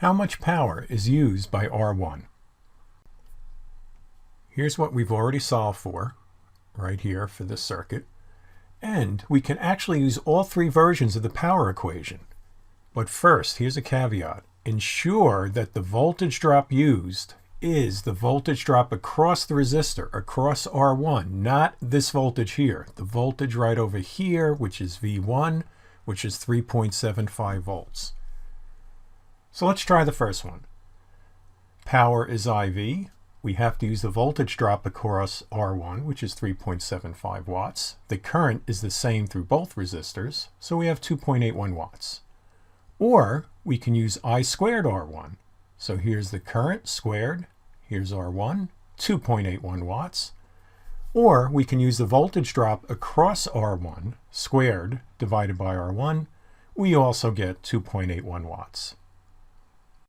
How much power is used by R1? Here's what we've already solved for, right here for this circuit. And we can actually use all three versions of the power equation. But first, here's a caveat. Ensure that the voltage drop used is the voltage drop across the resistor, across R1, not this voltage here. The voltage right over here, which is V1, which is 3.75 volts. So let's try the first one. Power is IV. We have to use the voltage drop across R1, which is 3.75 watts. The current is the same through both resistors, so we have 2.81 watts. Or we can use I squared R1. So here's the current squared, here's R1, 2.81 watts. Or we can use the voltage drop across R1 squared divided by R1. We also get 2.81 watts.